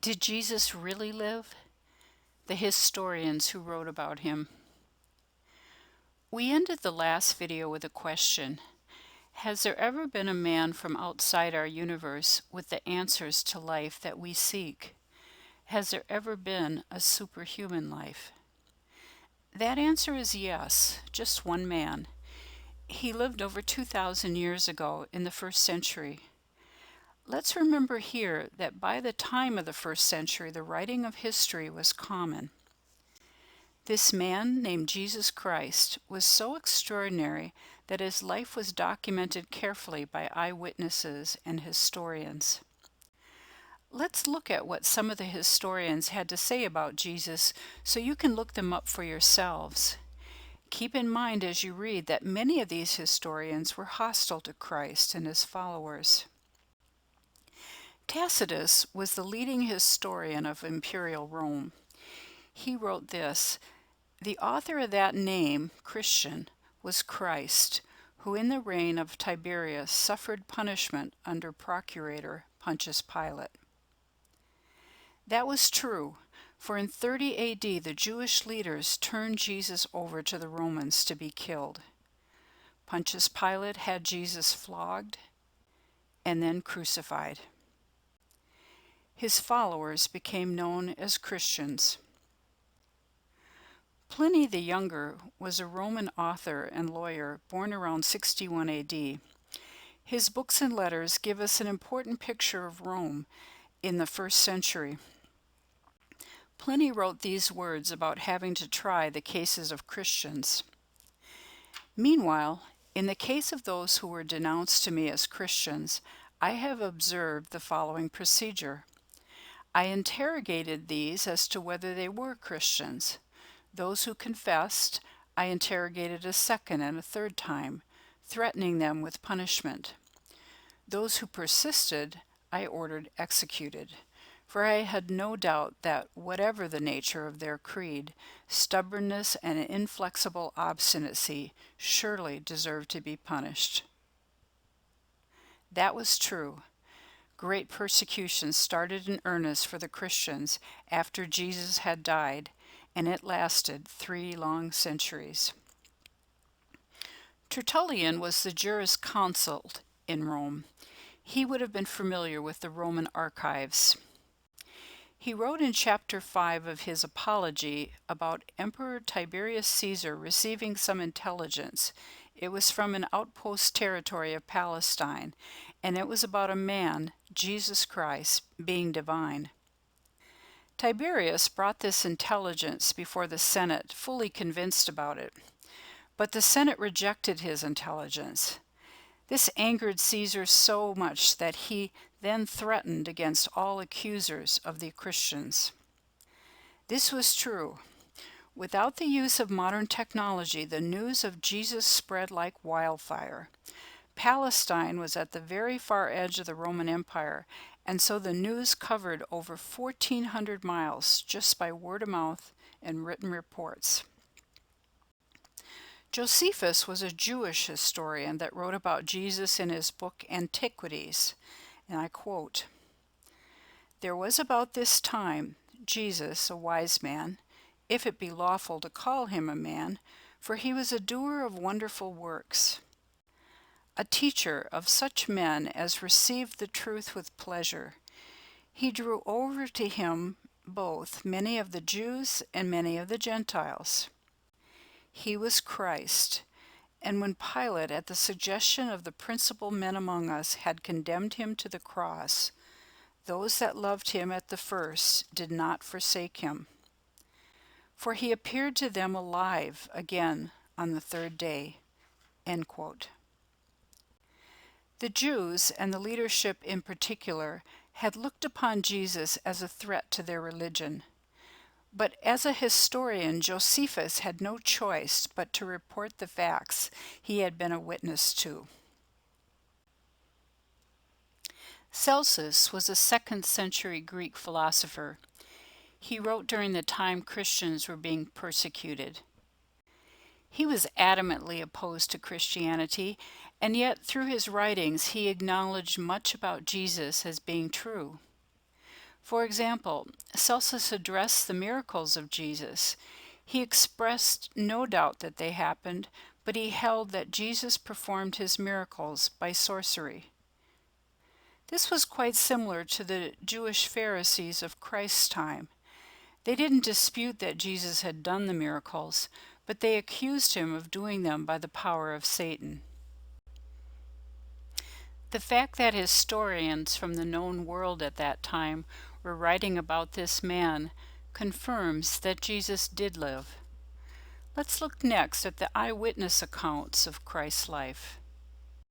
Did Jesus really live? The historians who wrote about him. We ended the last video with a question. Has there ever been a man from outside our universe with the answers to life that we seek? Has there ever been a superhuman life? That answer is yes, just one man. He lived over 2,000 years ago in the first century. Let's remember here that by the time of the first century, the writing of history was common. This man, named Jesus Christ, was so extraordinary that his life was documented carefully by eyewitnesses and historians. Let's look at what some of the historians had to say about Jesus so you can look them up for yourselves. Keep in mind as you read that many of these historians were hostile to Christ and his followers. Tacitus was the leading historian of Imperial Rome. He wrote this: "The author of that name, Christian, was Christ, who in the reign of Tiberius suffered punishment under Procurator Pontius Pilate." That was true, for in 30 AD the Jewish leaders turned Jesus over to the Romans to be killed. Pontius Pilate had Jesus flogged and then crucified. His followers became known as Christians. Pliny the Younger was a Roman author and lawyer born around 61 AD. His books and letters give us an important picture of Rome in the first century. Pliny wrote these words about having to try the cases of Christians. "Meanwhile, in the case of those who were denounced to me as Christians, I have observed the following procedure. I interrogated these as to whether they were Christians. Those who confessed, I interrogated a second and a third time, threatening them with punishment. Those who persisted, I ordered executed, for I had no doubt that, whatever the nature of their creed, stubbornness and inflexible obstinacy surely deserved to be punished." That was true. Great persecution started in earnest for the Christians after Jesus had died, and it lasted 3 long centuries. Tertullian was the jurisconsult in Rome. He would have been familiar with the Roman archives. He wrote in chapter 5 of his Apology about Emperor Tiberius Caesar receiving some intelligence. It was from an outpost territory of Palestine, and it was about a man, Jesus Christ, being divine. Tiberius brought this intelligence before the Senate, fully convinced about it. But the Senate rejected his intelligence. This angered Caesar so much that he then threatened against all accusers of the Christians. This was true. Without the use of modern technology, the news of Jesus spread like wildfire. Palestine was at the very far edge of the Roman Empire, and so the news covered over 1,400 miles just by word of mouth and written reports. Josephus was a Jewish historian that wrote about Jesus in his book Antiquities, and I quote, "There was about this time Jesus, a wise man, if it be lawful to call him a man, for he was a doer of wonderful works, a teacher of such men as received the truth with pleasure. He drew over to him both many of the Jews and many of the Gentiles. He was Christ, and when Pilate, at the suggestion of the principal men among us, had condemned him to the cross, those that loved him at the first did not forsake him. For he appeared to them alive again on the third day." End quote. The Jews, and the leadership in particular, had looked upon Jesus as a threat to their religion. But as a historian, Josephus had no choice but to report the facts he had been a witness to. Celsus was a 2nd century Greek philosopher. He wrote during the time Christians were being persecuted. He was adamantly opposed to Christianity, and yet through his writings he acknowledged much about Jesus as being true. For example, Celsus addressed the miracles of Jesus. He expressed no doubt that they happened, but he held that Jesus performed his miracles by sorcery. This was quite similar to the Jewish Pharisees of Christ's time. They didn't dispute that Jesus had done the miracles, but they accused him of doing them by the power of Satan. The fact that historians from the known world at that time were writing about this man confirms that Jesus did live. Let's look next at the eyewitness accounts of Christ's life.